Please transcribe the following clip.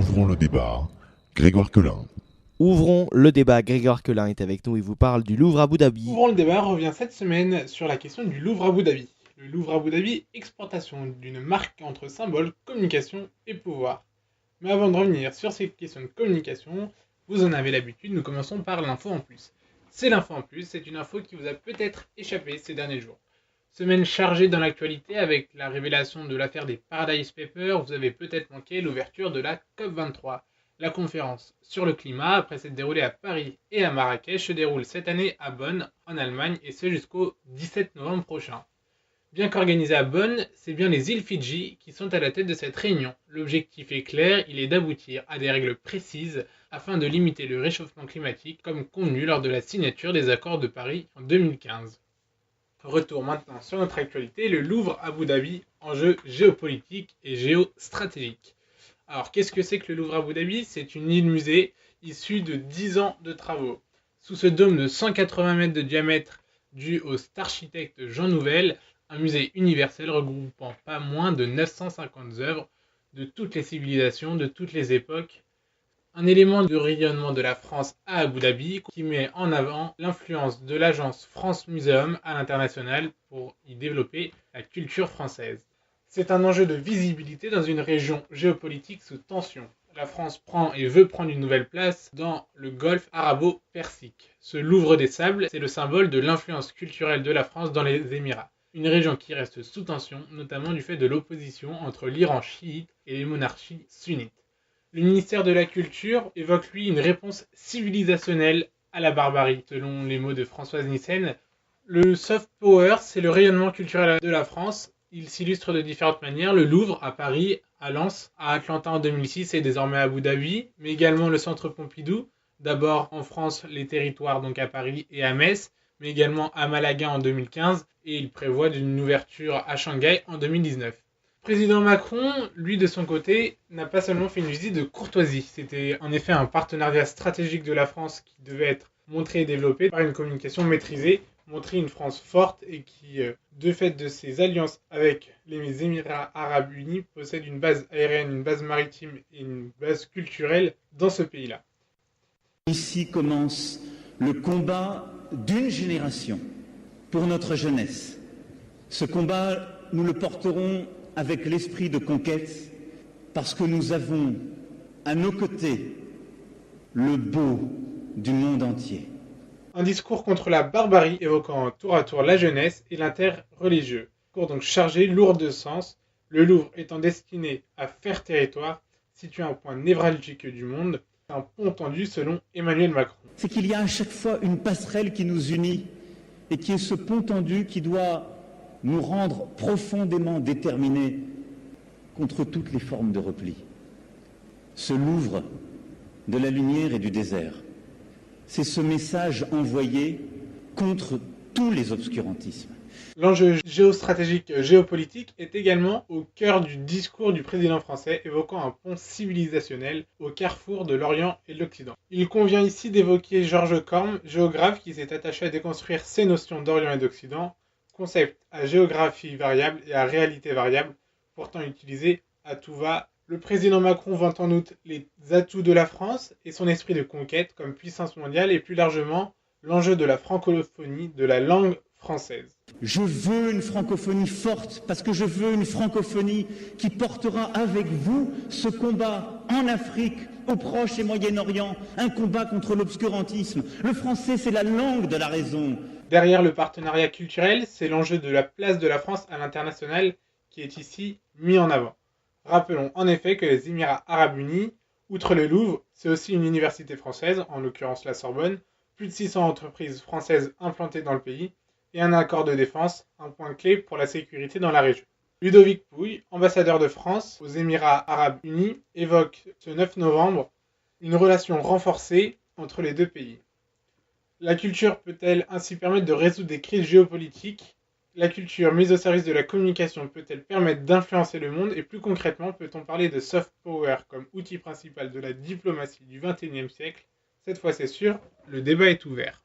Ouvrons le débat. Grégoire Quelin. Ouvrons le débat. Grégoire Quelin est avec nous. Il vous parle du Louvre Abu Dhabi. Ouvrons le débat revient cette semaine sur la question du Louvre Abu Dhabi. Le Louvre Abu Dhabi, exportation d'une marque entre symbole, communication et pouvoir. Mais avant de revenir sur ces questions de communication, vous en avez l'habitude, nous commençons par l'info en plus. C'est l'info en plus, c'est une info qui vous a peut-être échappé ces derniers jours. Semaine chargée dans l'actualité avec la révélation de l'affaire des Paradise Papers, vous avez peut-être manqué l'ouverture de la COP23. La conférence sur le climat, après s'être déroulée à Paris et à Marrakech, se déroule cette année à Bonn, en Allemagne, et ce jusqu'au 17 novembre prochain. Bien qu'organisée à Bonn, c'est bien les îles Fidji qui sont à la tête de cette réunion. L'objectif est clair, il est d'aboutir à des règles précises afin de limiter le réchauffement climatique comme convenu lors de la signature des accords de Paris en 2015. Retour maintenant sur notre actualité, le Louvre Abu Dhabi, enjeu géopolitique et géostratégique. Alors qu'est-ce que c'est que le Louvre Abu Dhabi ? C'est une île-musée issue de 10 ans de travaux. Sous ce dôme de 180 mètres de diamètre dû au architecte Jean Nouvel, un musée universel regroupant pas moins de 950 œuvres de toutes les civilisations, de toutes les époques. Un élément de rayonnement de la France à Abu Dhabi qui met en avant l'influence de l'agence France Museum à l'international pour y développer la culture française. C'est un enjeu de visibilité dans une région géopolitique sous tension. La France prend et veut prendre une nouvelle place dans le golfe arabo-persique. Ce Louvre des Sables, c'est le symbole de l'influence culturelle de la France dans les Émirats. Une région qui reste sous tension, notamment du fait de l'opposition entre l'Iran chiite et les monarchies sunnites. Le ministère de la Culture évoque lui une réponse civilisationnelle à la barbarie. Selon les mots de Françoise Nyssen, le soft power, c'est le rayonnement culturel de la France. Il s'illustre de différentes manières. Le Louvre à Paris, à Lens, à Atlanta en 2006 et désormais à Abu Dhabi, mais également le Centre Pompidou. D'abord en France, les territoires donc à Paris et à Metz, mais également à Malaga en 2015 et il prévoit une ouverture à Shanghai en 2019. Le président Macron, lui de son côté, n'a pas seulement fait une visite de courtoisie. C'était en effet un partenariat stratégique de la France qui devait être montré et développé par une communication maîtrisée, montrer une France forte et qui, de fait de ses alliances avec les Émirats Arabes Unis, possède une base aérienne, une base maritime et une base culturelle dans ce pays-là. Ici commence le combat d'une génération pour notre jeunesse. Ce combat, nous le porterons avec l'esprit de conquête, parce que nous avons à nos côtés le beau du monde entier. Un discours contre la barbarie évoquant tour à tour la jeunesse et l'interreligieux. Discours donc chargé, lourd de sens, le Louvre étant destiné à faire territoire, situé à un point névralgique du monde, un pont tendu selon Emmanuel Macron. C'est qu'il y a à chaque fois une passerelle qui nous unit et qui est ce pont tendu qui doit nous rendre profondément déterminés contre toutes les formes de repli. Ce Louvre de la lumière et du désert, c'est ce message envoyé contre tous les obscurantismes. L'enjeu géostratégique géopolitique est également au cœur du discours du président français évoquant un pont civilisationnel au carrefour de l'Orient et de l'Occident. Il convient ici d'évoquer Georges Corme, géographe qui s'est attaché à déconstruire ces notions d'Orient et d'Occident, concept à géographie variable et à réalité variable, pourtant utilisé à tout va. Le président Macron vante en outre les atouts de la France et son esprit de conquête comme puissance mondiale et plus largement l'enjeu de la francophonie, de la langue française. Je veux une francophonie forte parce que je veux une francophonie qui portera avec vous ce combat en Afrique, au Proche et Moyen-Orient, un combat contre l'obscurantisme. Le français, c'est la langue de la raison. Derrière le partenariat culturel, c'est l'enjeu de la place de la France à l'international qui est ici mis en avant. Rappelons en effet que les Émirats Arabes Unis, outre le Louvre, c'est aussi une université française, en l'occurrence la Sorbonne, plus de 600 entreprises françaises implantées dans le pays, et un accord de défense, un point clé pour la sécurité dans la région. Ludovic Pouille, ambassadeur de France aux Émirats Arabes Unis, évoque ce 9 novembre une relation renforcée entre les deux pays. La culture peut-elle ainsi permettre de résoudre des crises géopolitiques ? La culture mise au service de la communication peut-elle permettre d'influencer le monde ? Et plus concrètement, peut-on parler de soft power comme outil principal de la diplomatie du XXIe siècle ? Cette fois c'est sûr, le débat est ouvert.